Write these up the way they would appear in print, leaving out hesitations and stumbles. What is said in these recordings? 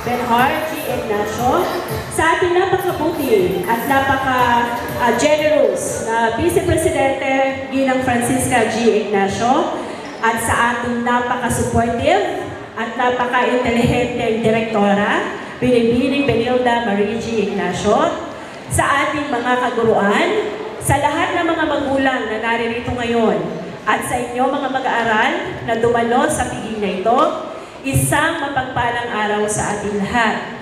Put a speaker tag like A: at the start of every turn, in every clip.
A: Benhar G. Ignacio, sa ating napakabuti at napaka-generous na Vice Presidente Ginang Francisca G. Ignacio, at sa ating napaka-supportive at napaka-intelihenteng Direktora, Binibining Benilda Marie G. Ignacio, sa ating mga kaguruan, sa lahat ng mga magulang na naririto ngayon, at sa inyo mga mag-aaral na dumalo sa piging na ito, isang mapagpalang araw sa ating lahat.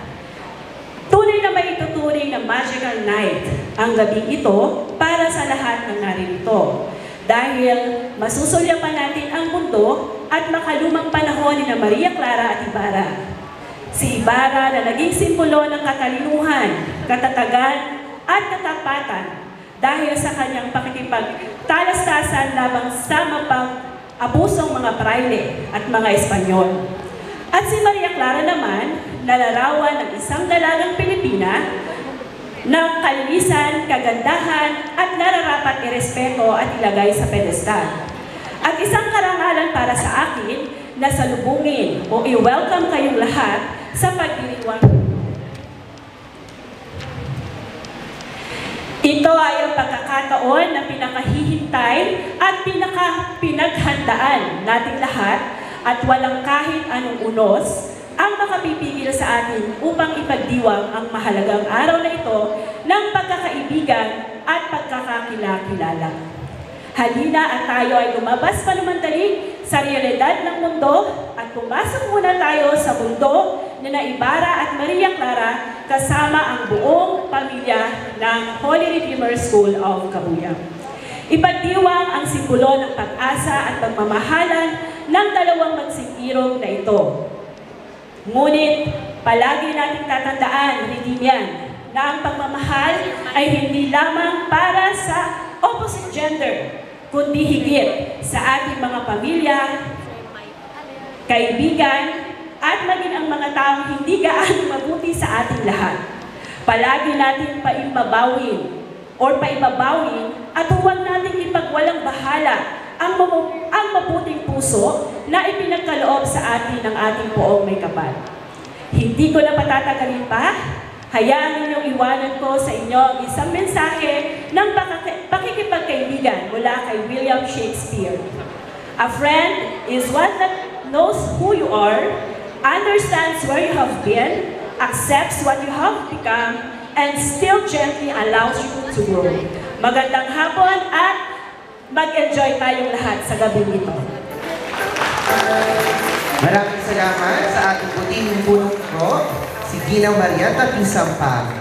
A: Tunay na may ituturing na magical night ang gabi ito para sa lahat ng naririto. Dahil masusulyapan natin ang mundo at makalumang panahon ni Maria Clara at Ibarra. Si Ibarra na naging simbolo ng katalinuhan, katatagan at katapatan dahil sa kanyang pakikipagtalastasan labang sa mapang-abusong mga praile at mga Espanyol. At si Maria Clara naman, nalarawan ng isang dalagang Pilipina ng kalinisan, kagandahan at nararapat irespeto at ilagay sa pedestal. At isang karangalan para sa akin na salubungin o i-welcome kayong lahat sa pagdiriwang. Ito ay ang pagkakataon na pinakahihintay at pinaghandaan nating lahat at walang kahit anong unos ang makapipigil sa atin upang ipagdiwang ang mahalagang araw na ito ng pagkakaibigan at pagkakakilala. Halina at tayo ay lumabas panumantali sa realidad ng mundo at pumasok muna tayo sa mundo ni Ibarra at Maria Clara kasama ang buong pamilya ng Holy Redeemer School of Cabuyao. Ipagdiwang ang simbolo ng pag-asa at pagmamahalan ng dalawang magsikirong na ito. Ngunit, palagi nating tatandaan, Redeemian, na ang pagmamahal ay hindi lamang para sa opposite gender, kundi higit sa ating mga pamilya, kaibigan, at maging ang mga taong hindi gaano mabuti sa ating lahat. Palagi natin paibabawin at huwag natin ipagwalang bahala ang mabuting puso na ipinagkaloob sa atin ng ating poong may kapal. Hindi ko na patatagalin pa, hayaan ninyong iwanan ko sa inyo ang isang mensahe ng pakikipagkaibigan mula kay William Shakespeare. A friend is one that knows who you are, understands where you have been, accepts what you have become, and still gently allows you to grow. Magandang hapon at mag-enjoy tayong lahat sa gabi nito.
B: Maraming salamat sa ating puting punong ko, si Ginang Maria Tapisampang.